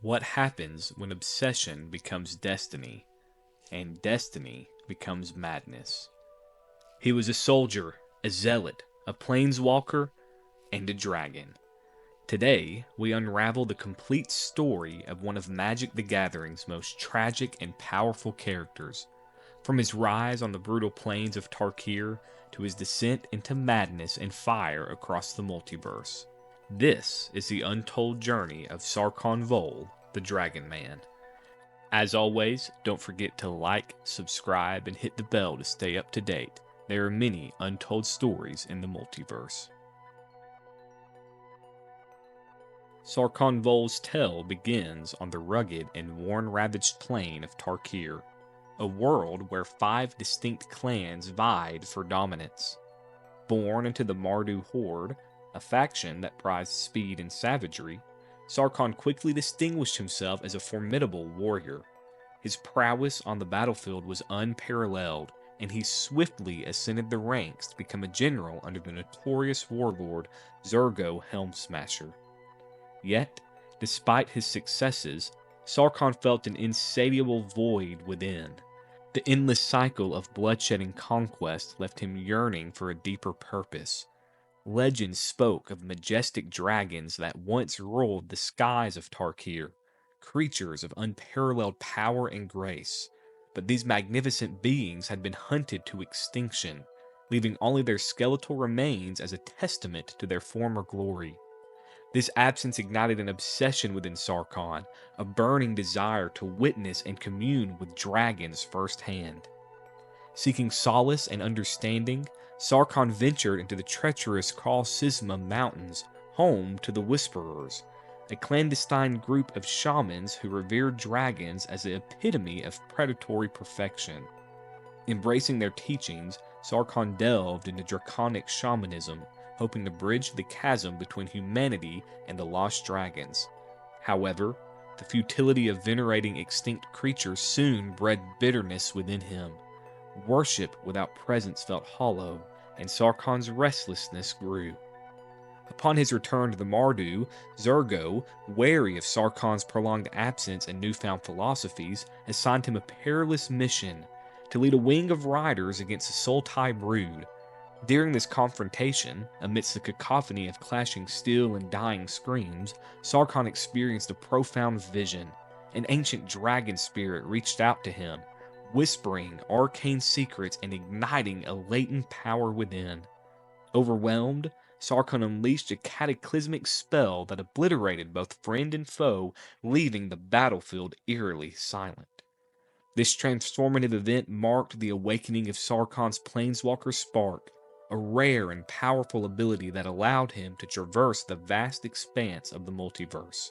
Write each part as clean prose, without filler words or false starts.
What happens when obsession becomes destiny, and destiny becomes madness? He was a soldier, a zealot, a planeswalker, and a dragon. Today, we unravel the complete story of one of Magic the Gathering's most tragic and powerful characters, from his rise on the brutal plains of Tarkir to his descent into madness and fire across the multiverse. This is the untold journey of Sarkhan, the Dragon Man. As always, don't forget to like, subscribe, and hit the bell to stay up to date. There are many untold stories in the multiverse. Sarkhan's tale begins on the rugged and worn-ravaged plain of Tarkir, a world where 5 distinct clans vied for dominance. Born into the Mardu Horde, a faction that prized speed and savagery, Sarkhan quickly distinguished himself as a formidable warrior. His prowess on the battlefield was unparalleled, and he swiftly ascended the ranks to become a general under the notorious warlord Zurgo Helmsmasher. Yet, despite his successes, Sarkhan felt an insatiable void within. The endless cycle of bloodshed and conquest left him yearning for a deeper purpose. Legends spoke of majestic dragons that once ruled the skies of Tarkir, creatures of unparalleled power and grace. But these magnificent beings had been hunted to extinction, leaving only their skeletal remains as a testament to their former glory. This absence ignited an obsession within Sarkhan, a burning desire to witness and commune with dragons firsthand. Seeking solace and understanding, Sarkhan ventured into the treacherous Kral Sisma Mountains, home to the Whisperers, a clandestine group of shamans who revered dragons as the epitome of predatory perfection. Embracing their teachings, Sarkhan delved into draconic shamanism, hoping to bridge the chasm between humanity and the lost dragons. However, the futility of venerating extinct creatures soon bred bitterness within him. Worship without presence felt hollow, and Sarkhan's restlessness grew. Upon his return to the Mardu, Zurgo, wary of Sarkhan's prolonged absence and newfound philosophies, assigned him a perilous mission to lead a wing of riders against the Sultai brood. During this confrontation, amidst the cacophony of clashing steel and dying screams, Sarkhan experienced a profound vision. An ancient dragon spirit reached out to him, whispering arcane secrets and igniting a latent power within. Overwhelmed, Sarkhan unleashed a cataclysmic spell that obliterated both friend and foe, leaving the battlefield eerily silent. This transformative event marked the awakening of Sarkhan's Planeswalker Spark, a rare and powerful ability that allowed him to traverse the vast expanse of the multiverse.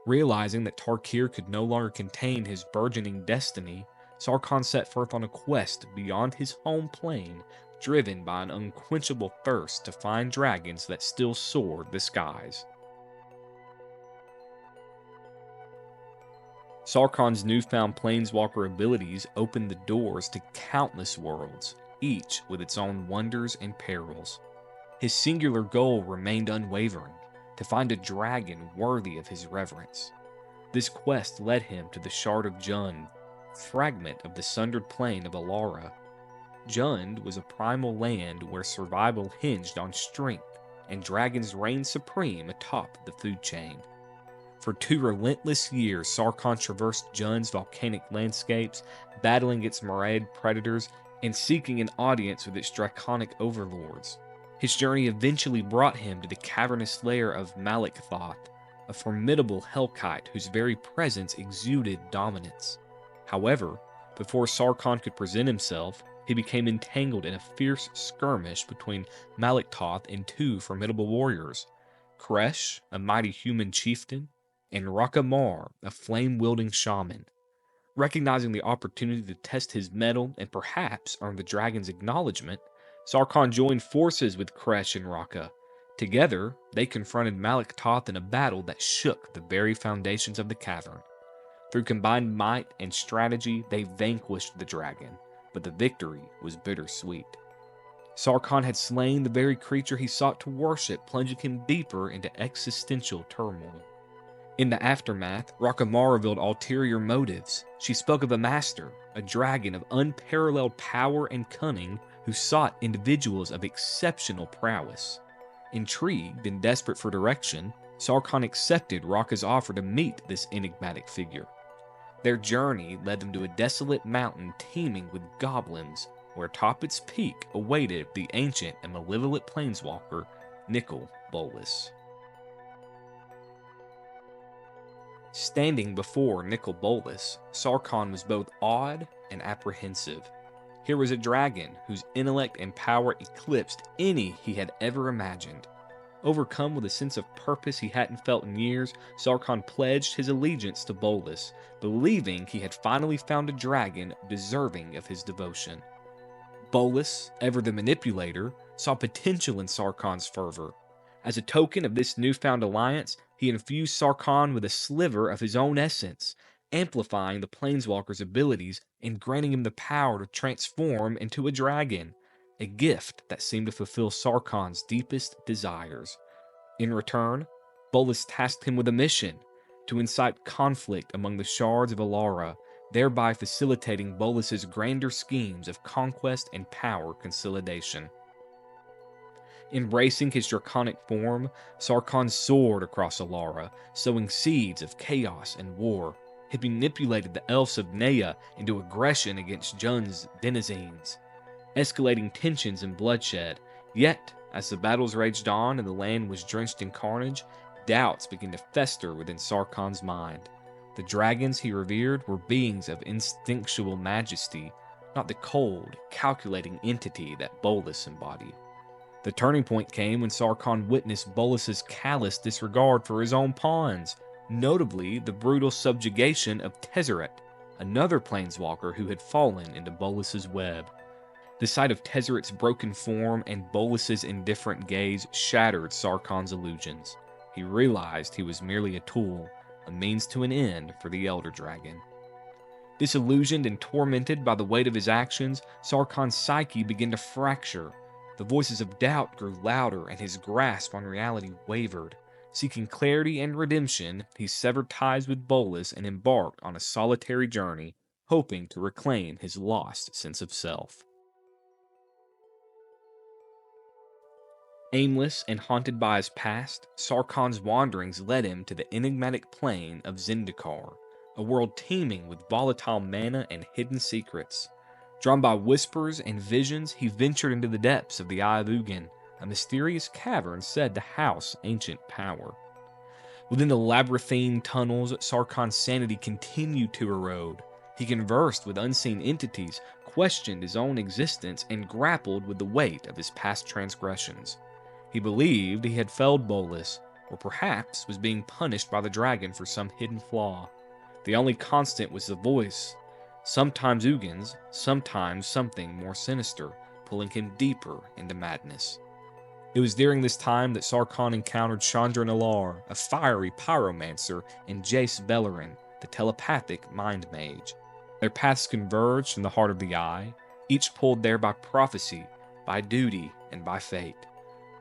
Realizing that Tarkir could no longer contain his burgeoning destiny, Sarkhan set forth on a quest beyond his home plane, driven by an unquenchable thirst to find dragons that still soared the skies. Sarkhan's newfound planeswalker abilities opened the doors to countless worlds, each with its own wonders and perils. His singular goal remained unwavering, to find a dragon worthy of his reverence. This quest led him to the Shard of Jund, fragment of the sundered plane of Alara. Jund was a primal land where survival hinged on strength, and dragons reigned supreme atop the food chain. For 2 relentless years, Sarkhan traversed Jund's volcanic landscapes, battling its myriad predators and seeking an audience with its draconic overlords. His journey eventually brought him to the cavernous lair of Malak-Thoth, a formidable Hellkite whose very presence exuded dominance. However, before Sarkhan could present himself, he became entangled in a fierce skirmish between Malak-Thoth and 2 formidable warriors, Kresh, a mighty human chieftain, and Rakamar, a flame-wielding shaman. Recognizing the opportunity to test his mettle and perhaps earn the dragon's acknowledgement, Sarkhan joined forces with Kresh and Raka. Together, they confronted Malak-Thoth in a battle that shook the very foundations of the cavern. Through combined might and strategy, they vanquished the dragon, but the victory was bittersweet. Sarkhan had slain the very creature he sought to worship, plunging him deeper into existential turmoil. In the aftermath, Rakamar revealed ulterior motives. She spoke of a master, a dragon of unparalleled power and cunning who sought individuals of exceptional prowess. Intrigued and desperate for direction, Sarkhan accepted Raka's offer to meet this enigmatic figure. Their journey led them to a desolate mountain teeming with goblins, where atop its peak awaited the ancient and malevolent planeswalker, Nicol Bolas. Standing before Nicol Bolas, Sarkhan was both awed and apprehensive. Here was a dragon whose intellect and power eclipsed any he had ever imagined. Overcome with a sense of purpose he hadn't felt in years, Sarkhan pledged his allegiance to Bolas, believing he had finally found a dragon deserving of his devotion. Bolas, ever the manipulator, saw potential in Sarkhan's fervor. As a token of this newfound alliance, he infused Sarkhan with a sliver of his own essence, amplifying the planeswalker's abilities and granting him the power to transform into a dragon, a gift that seemed to fulfill Sarkhan's deepest desires. In return, Bolas tasked him with a mission to incite conflict among the shards of Alara, thereby facilitating Bolas's grander schemes of conquest and power consolidation. Embracing his draconic form, Sarkhan soared across Alara, sowing seeds of chaos and war. He manipulated the elves of Nea into aggression against Jun's denizens, escalating tensions and bloodshed. Yet, as the battles raged on and the land was drenched in carnage, doubts began to fester within Sarkhan's mind. The dragons he revered were beings of instinctual majesty, not the cold, calculating entity that Bolas embodied. The turning point came when Sarkhan witnessed Bolas's callous disregard for his own pawns, notably the brutal subjugation of Tezzeret, another planeswalker who had fallen into Bolas's web. The sight of Tezzeret's broken form and Bolas's indifferent gaze shattered Sarkhan's illusions. He realized he was merely a tool, a means to an end for the Elder Dragon. Disillusioned and tormented by the weight of his actions, Sarkhan's psyche began to fracture. The voices of doubt grew louder and his grasp on reality wavered. Seeking clarity and redemption, he severed ties with Bolas and embarked on a solitary journey, hoping to reclaim his lost sense of self. Aimless and haunted by his past, Sarkhan's wanderings led him to the enigmatic plane of Zendikar, a world teeming with volatile mana and hidden secrets. Drawn by whispers and visions, he ventured into the depths of the Eye of Ugin, a mysterious cavern said to house ancient power. Within the labyrinthine tunnels, Sarkhan's sanity continued to erode. He conversed with unseen entities, questioned his own existence, and grappled with the weight of his past transgressions. He believed he had felled Bolas, or perhaps was being punished by the dragon for some hidden flaw. The only constant was the voice, sometimes Ugin's, sometimes something more sinister, pulling him deeper into madness. It was during this time that Sarkhan encountered Chandra Nalar, a fiery pyromancer, and Jace Beleren, the telepathic mind mage. Their paths converged in the heart of the Eye, each pulled there by prophecy, by duty, and by fate.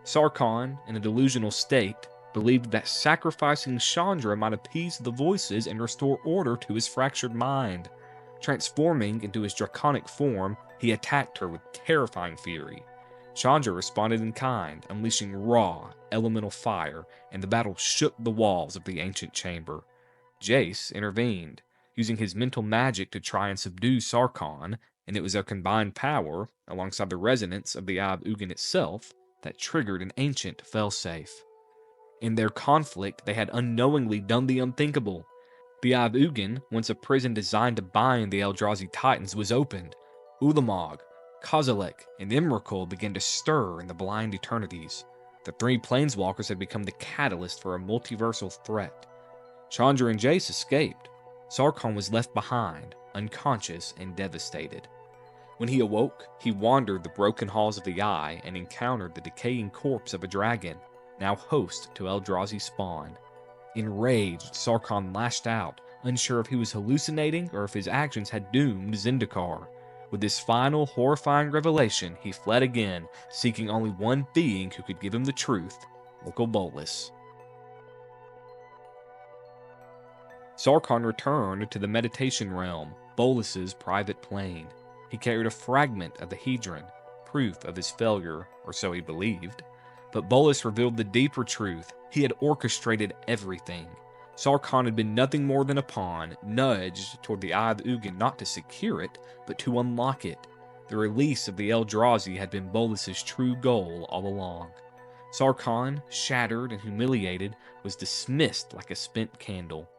Sarkhan, in a delusional state, believed that sacrificing Chandra might appease the voices and restore order to his fractured mind. Transforming into his draconic form, he attacked her with terrifying fury. Chandra responded in kind, unleashing raw, elemental fire, and the battle shook the walls of the ancient chamber. Jace intervened, using his mental magic to try and subdue Sarkhan, and it was their combined power, alongside the resonance of the Eye of Ugin itself, that triggered an ancient failsafe. In their conflict, they had unknowingly done the unthinkable. The Eye of Ugin, once a prison designed to bind the Eldrazi Titans, was opened. Ulamog, Kozilek, and Emrakul began to stir in the blind eternities. The three planeswalkers had become the catalyst for a multiversal threat. Chandra and Jace escaped. Sarkhan was left behind, unconscious and devastated. When he awoke, he wandered the broken halls of the Eye and encountered the decaying corpse of a dragon, now host to Eldrazi spawn. Enraged, Sarkhan lashed out, unsure if he was hallucinating or if his actions had doomed Zendikar. With this final, horrifying revelation, he fled again, seeking only one being who could give him the truth, Nicol Bolas. Sarkhan returned to the meditation realm, Bolas's private plane. He carried a fragment of the Hedron, proof of his failure, or so he believed. But Bolas revealed the deeper truth. He had orchestrated everything. Sarkhan had been nothing more than a pawn, nudged toward the Eye of Ugin not to secure it, but to unlock it. The release of the Eldrazi had been Bolas's true goal all along. Sarkhan, shattered and humiliated, was dismissed like a spent candle.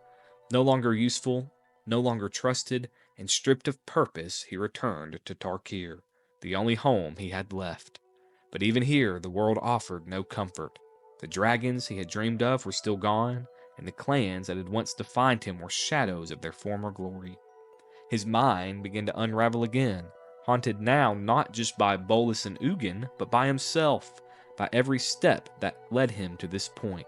No longer useful, no longer trusted, and stripped of purpose, he returned to Tarkir, the only home he had left. But even here, the world offered no comfort. The dragons he had dreamed of were still gone, and the clans that had once defined him were shadows of their former glory. His mind began to unravel again, haunted now not just by Bolas and Ugin, but by himself, by every step that led him to this point.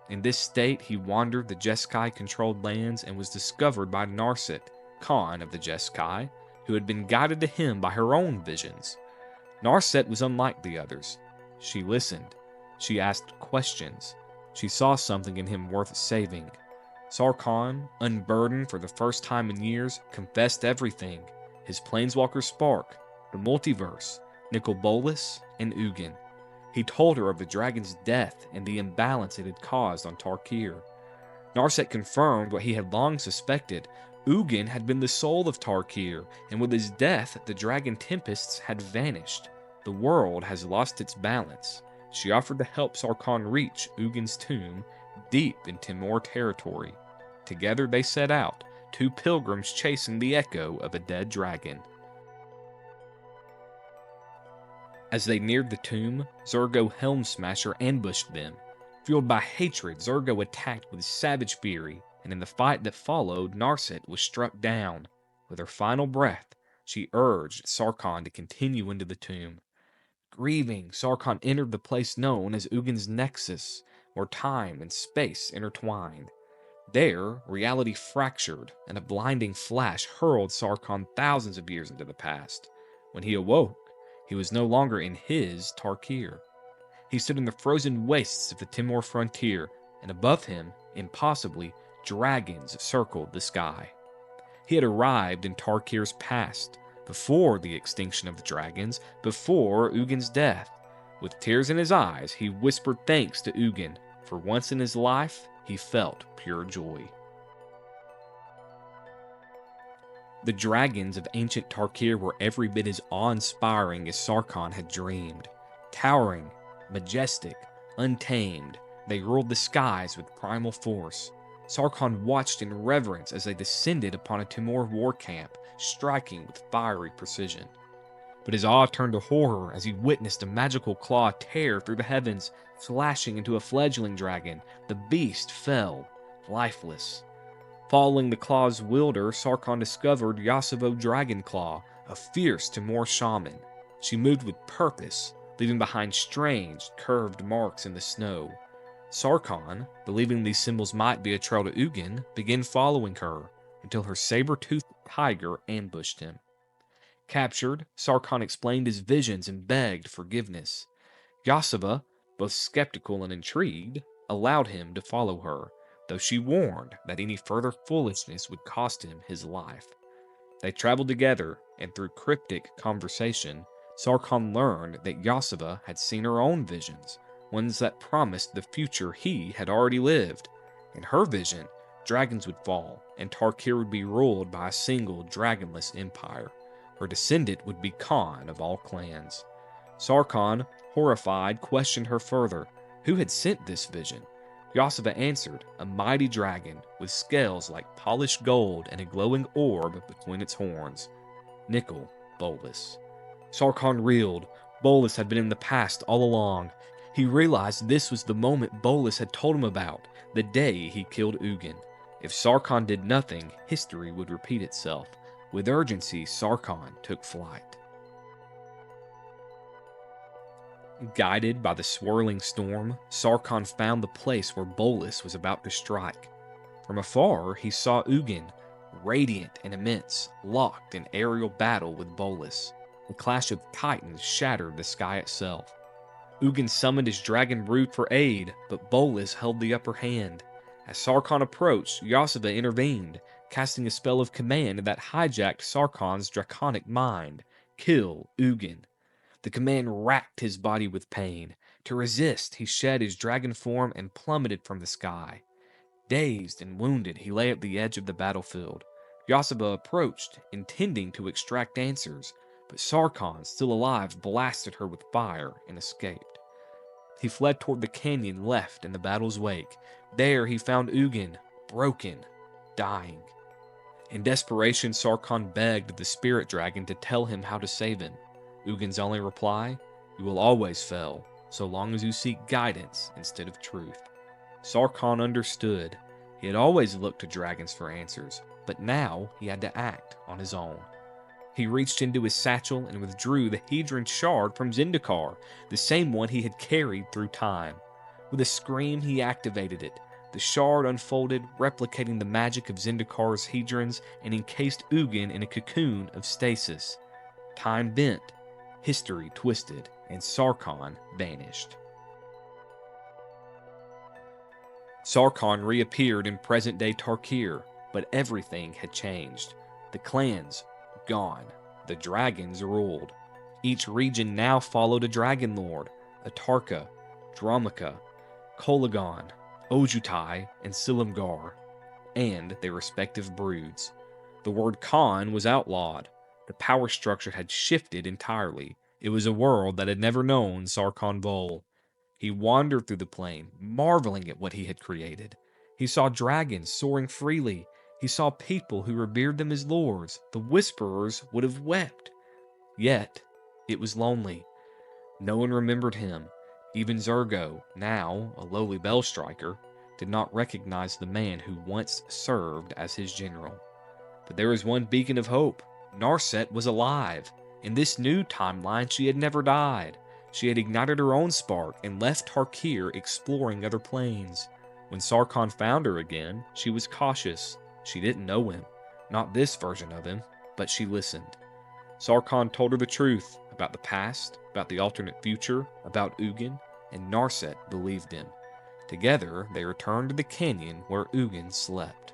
In this state, he wandered the Jeskai-controlled lands and was discovered by Narset, Khan of the Jeskai, who had been guided to him by her own visions. Narset was unlike the others. She listened. She asked questions. She saw something in him worth saving. Sarkhan, unburdened for the first time in years, confessed everything: his planeswalker spark, the multiverse, Nicol Bolas, and Ugin. He told her of the dragon's death and the imbalance it had caused on Tarkir. Narset confirmed what he had long suspected. Ugin had been the soul of Tarkir, and with his death, the dragon tempests had vanished. The world has lost its balance. She offered to help Sarkhan reach Ugin's tomb, deep in Timor territory. Together they set out, two pilgrims chasing the echo of a dead dragon. As they neared the tomb, Zergo Helmsmasher ambushed them. Fueled by hatred, Zergo attacked with savage fury, and in the fight that followed, Narset was struck down. With her final breath, she urged Sarkhan to continue into the tomb. Grieving, Sarkhan entered the place known as Ugin's Nexus, where time and space intertwined. There, reality fractured, and a blinding flash hurled Sarkhan thousands of years into the past. When he awoke, he was no longer in his Tarkir. He stood in the frozen wastes of the Timor frontier, and above him, impossibly, dragons circled the sky. He had arrived in Tarkir's past, before the extinction of the dragons, before Ugin's death. With tears in his eyes, he whispered thanks to Ugin. For once in his life, he felt pure joy. The dragons of ancient Tarkir were every bit as awe-inspiring as Sarkhan had dreamed. Towering, majestic, untamed, they ruled the skies with primal force. Sarkhan watched in reverence as they descended upon a Timor war camp, striking with fiery precision. But his awe turned to horror as he witnessed a magical claw tear through the heavens, slashing into a fledgling dragon. The beast fell, lifeless. Following the claw's wielder, Sarkhan discovered Yasuo Dragonclaw, a fierce Timor shaman. She moved with purpose, leaving behind strange, curved marks in the snow. Sarkhan, believing these symbols might be a trail to Ugin, began following her, until her saber-toothed tiger ambushed him. Captured, Sarkhan explained his visions and begged forgiveness. Yasuo, both skeptical and intrigued, allowed him to follow her, though she warned that any further foolishness would cost him his life. They traveled together, and through cryptic conversation, Sarkhan learned that Yasuo had seen her own visions, ones that promised the future he had already lived. In her vision, dragons would fall, and Tarkir would be ruled by a single dragonless empire. Her descendant would be Khan of all clans. Sarkhan, horrified, questioned her further. Who had sent this vision? Yasuo answered, a mighty dragon, with scales like polished gold and a glowing orb between its horns. Nicol Bolas. Sarkhan reeled. Bolas had been in the past all along. He realized this was the moment Bolas had told him about, the day he killed Ugin. If Sarkhan did nothing, history would repeat itself. With urgency, Sarkhan took flight. Guided by the swirling storm, Sarkhan found the place where Bolas was about to strike. From afar, he saw Ugin, radiant and immense, locked in aerial battle with Bolas. The clash of titans shattered the sky itself. Ugin summoned his dragon brood for aid, but Bolas held the upper hand. As Sarkhan approached, Yasuba intervened, casting a spell of command that hijacked Sarkhan's draconic mind. Kill Ugin. The command racked his body with pain. To resist, he shed his dragon form and plummeted from the sky. Dazed and wounded, he lay at the edge of the battlefield. Yasuba approached, intending to extract answers, but Sarkhan, still alive, blasted her with fire and escaped. He fled toward the canyon left in the battle's wake. There he found Ugin, broken, dying. In desperation, Sarkhan begged the spirit dragon to tell him how to save him. Ugin's only reply, "You will always fail, so long as you seek guidance instead of truth." Sarkhan understood. He had always looked to dragons for answers, but now he had to act on his own. He reached into his satchel and withdrew the Hedron shard from Zendikar, the same one he had carried through time. With a scream, he activated it. The shard unfolded, replicating the magic of Zendikar's Hedrons, and encased Ugin in a cocoon of stasis. Time bent, history twisted, and Sarkhan vanished. Sarkhan reappeared in present-day Tarkir, but everything had changed. The clans, gone. The dragons ruled. Each region now followed a dragon lord, Atarka, Dromaka, Kolagon, Ojutai, and Silumgar, and their respective broods. The word Khan was outlawed. The power structure had shifted entirely. It was a world that had never known Sarkhan Vol. He wandered through the plain, marveling at what he had created. He saw dragons soaring freely. He saw people who revered them as lords. The Whisperers would have wept. Yet, it was lonely. No one remembered him. Even Zergo, now a lowly bell striker, did not recognize the man who once served as his general. But there was one beacon of hope. Narset was alive. In this new timeline, she had never died. She had ignited her own spark and left Tarkir exploring other planes. When Sarkhan found her again, she was cautious. She didn't know him. Not this version of him, but she listened. Sarkhan told her the truth about the past, about the alternate future, about Ugin, and Narset believed him. Together, they returned to the canyon where Ugin slept.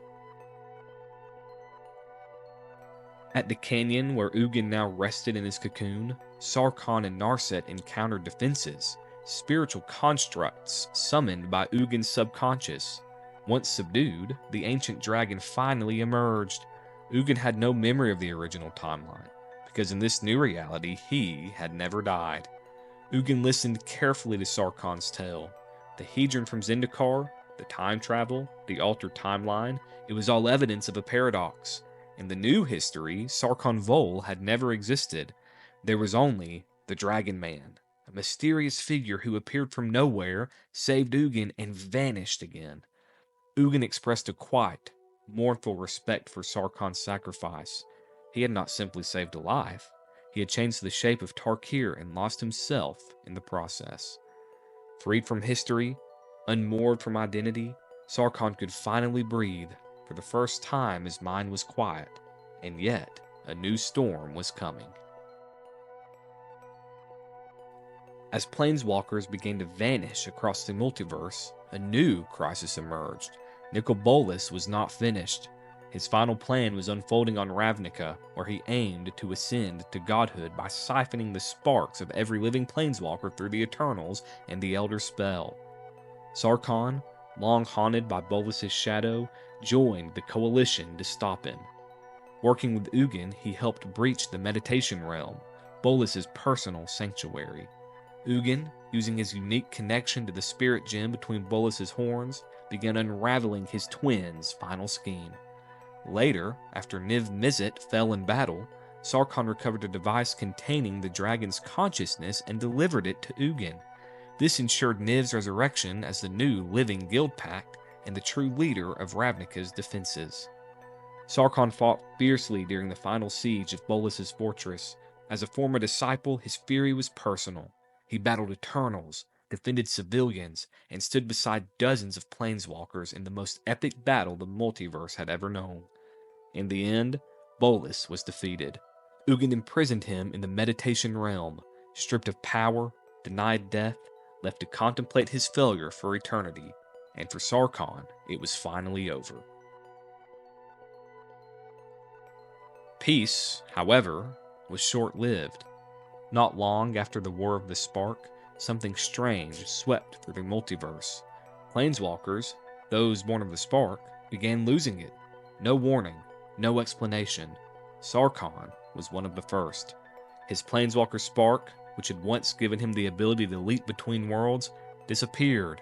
At the canyon where Ugin now rested in his cocoon, Sarkhan and Narset encountered defenses, spiritual constructs summoned by Ugin's subconscious. Once subdued, the ancient dragon finally emerged. Ugin had no memory of the original timeline, because in this new reality, he had never died. Ugin listened carefully to Sarkhan's tale. The Hedron from Zendikar, the time travel, the altered timeline, it was all evidence of a paradox. In the new history, Sarkhan Vol had never existed. There was only the Dragon Man, a mysterious figure who appeared from nowhere, saved Ugin, and vanished again. Ugin expressed a quiet, mournful respect for Sarkhan's sacrifice. He had not simply saved a life. He had changed the shape of Tarkir and lost himself in the process. Freed from history, unmoored from identity, Sarkhan could finally breathe. For the first time, his mind was quiet, and yet a new storm was coming. As planeswalkers began to vanish across the multiverse, a new crisis emerged. Nicol Bolas was not finished. His final plan was unfolding on Ravnica, where he aimed to ascend to godhood by siphoning the sparks of every living planeswalker through the Eternals and the Elder Spell. Sarkhan, long haunted by Bolas' shadow, joined the coalition to stop him. Working with Ugin, he helped breach the Meditation Realm, Bolas' personal sanctuary. Ugin, using his unique connection to the spirit gem between Bolas' horns, began unraveling his twin's final scheme. Later, after Niv Mizzet fell in battle, Sarkhan recovered a device containing the dragon's consciousness and delivered it to Ugin. This ensured Niv's resurrection as the new living guild pact and the true leader of Ravnica's defenses. Sarkhan fought fiercely during the final siege of Bolas' fortress. As a former disciple, his fury was personal. He battled Eternals, defended civilians, and stood beside dozens of planeswalkers in the most epic battle the multiverse had ever known. In the end, Bolas was defeated. Ugin imprisoned him in the Meditation Realm, stripped of power, denied death, left to contemplate his failure for eternity. and for Sarkhan, it was finally over. Peace, however, was short-lived. Not long after the War of the Spark, something strange swept through the multiverse. Planeswalkers, those born of the Spark, began losing it. No warning, no explanation. Sarkhan was one of the first. His Planeswalker Spark, which had once given him the ability to leap between worlds, disappeared,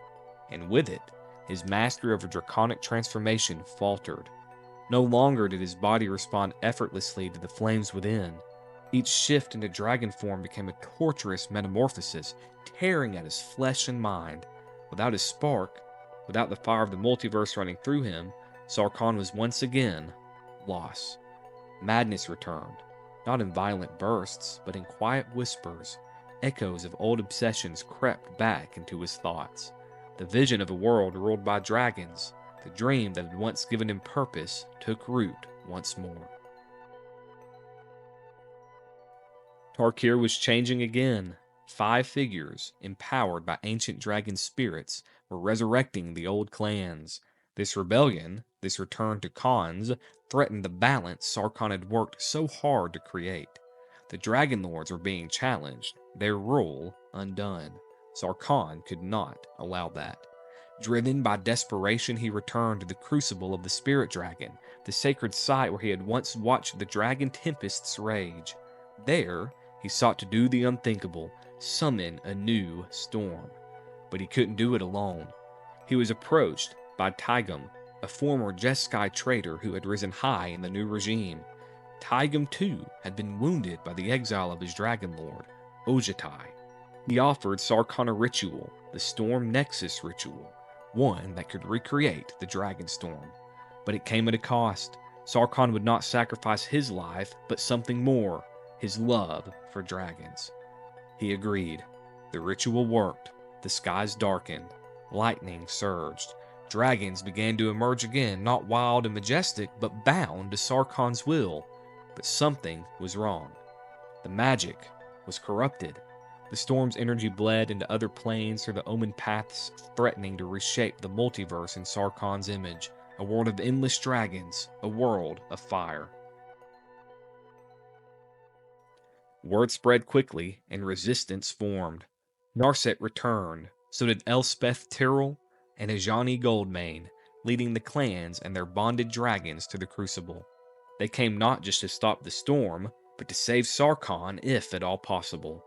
and with it, his mastery over draconic transformation faltered. No longer did his body respond effortlessly to the flames within. Each shift into dragon form became a torturous metamorphosis, tearing at his flesh and mind. Without his spark, without the fire of the multiverse running through him, Sarkhan was once again lost. Madness returned, not in violent bursts, but in quiet whispers. Echoes of old obsessions crept back into his thoughts. The vision of a world ruled by dragons, the dream that had once given him purpose, took root once more. Tarkir was changing again. 5 figures, empowered by ancient dragon spirits, were resurrecting the old clans. This rebellion, this return to Khans, threatened the balance Sarkhan had worked so hard to create. The Dragon Lords were being challenged, their rule undone. Sarkhan could not allow that. Driven by desperation, he returned to the crucible of the Spirit Dragon, the sacred site where he had once watched the dragon tempests rage. There, he sought to do the unthinkable, summon a new storm. But he couldn't do it alone. He was approached by Taigam, a former Jeskai traitor who had risen high in the new regime. Taigam, too, had been wounded by the exile of his dragon lord, Ojatai. He offered Sarkhan a ritual, the Storm Nexus ritual, one that could recreate the Dragonstorm. But it came at a cost. Sarkhan would not sacrifice his life, but something more, his love for dragons. He agreed. The ritual worked. The skies darkened. Lightning surged. Dragons began to emerge again, not wild and majestic, but bound to Sarkhan's will. But something was wrong. The magic was corrupted. The storm's energy bled into other planes through the omen paths, threatening to reshape the multiverse in Sarkhan's image. A world of endless dragons, a world of fire. Word spread quickly, and resistance formed. Narset returned, so did Elspeth Tyrrell and Ajani Goldmane, leading the clans and their bonded dragons to the Crucible. They came not just to stop the storm, but to save Sarkhan if at all possible.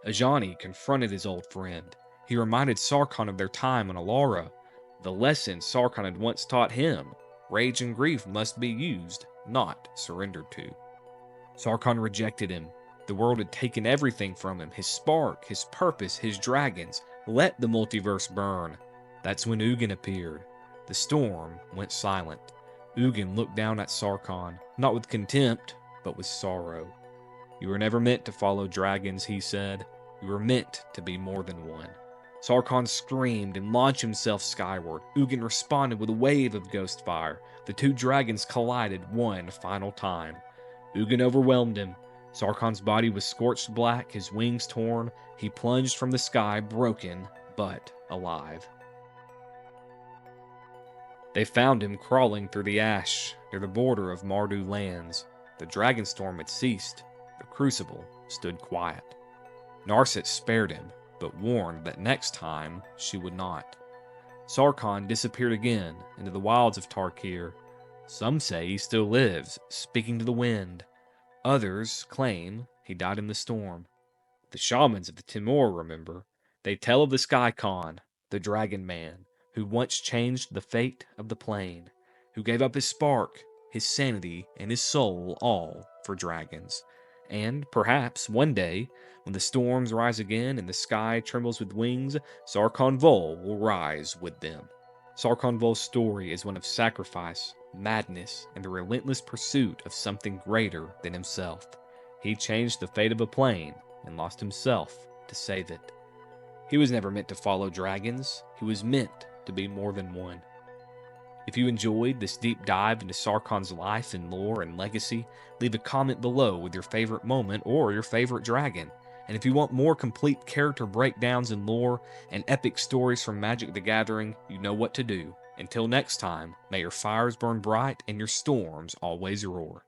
Ajani confronted his old friend. He reminded Sarkhan of their time on Alara. The lesson Sarkhan had once taught him: rage and grief must be used, not surrendered to. Sarkhan rejected him. The world had taken everything from him, his spark, his purpose, his dragons. Let the multiverse burn. That's when Ugin appeared. The storm went silent. Ugin looked down at Sarkhan, not with contempt, but with sorrow. You were never meant to follow dragons, he said. You were meant to be more than one. Sarkhan screamed and launched himself skyward. Ugin responded with a wave of ghost fire. The two dragons collided one final time. Ugin overwhelmed him. Sarkhan's body was scorched black, his wings torn. He plunged from the sky, broken, but alive. They found him crawling through the ash, near the border of Mardu lands. The Dragonstorm had ceased. The Crucible stood quiet. Narset spared him, but warned that next time she would not. Sarkhan disappeared again into the wilds of Tarkir. Some say he still lives, speaking to the wind. Others claim he died in the storm. The shamans of the Timor remember. They tell of the Sky Khan, the Dragon Man, who once changed the fate of the plane, who gave up his spark, his sanity, and his soul, all for dragons. And perhaps one day, when the storms rise again and the sky trembles with wings, Sarkhan Vol will rise with them. Sarkhan Vol's story is one of sacrifice, madness, and the relentless pursuit of something greater than himself. He changed the fate of a plane and lost himself to save it. He was never meant to follow dragons. He was meant to be more than one. If you enjoyed this deep dive into Sarkhan's life and lore and legacy, leave a comment below with your favorite moment or your favorite dragon. And if you want more complete character breakdowns and lore, and epic stories from Magic the Gathering, you know what to do. Until next time, may your fires burn bright and your storms always roar.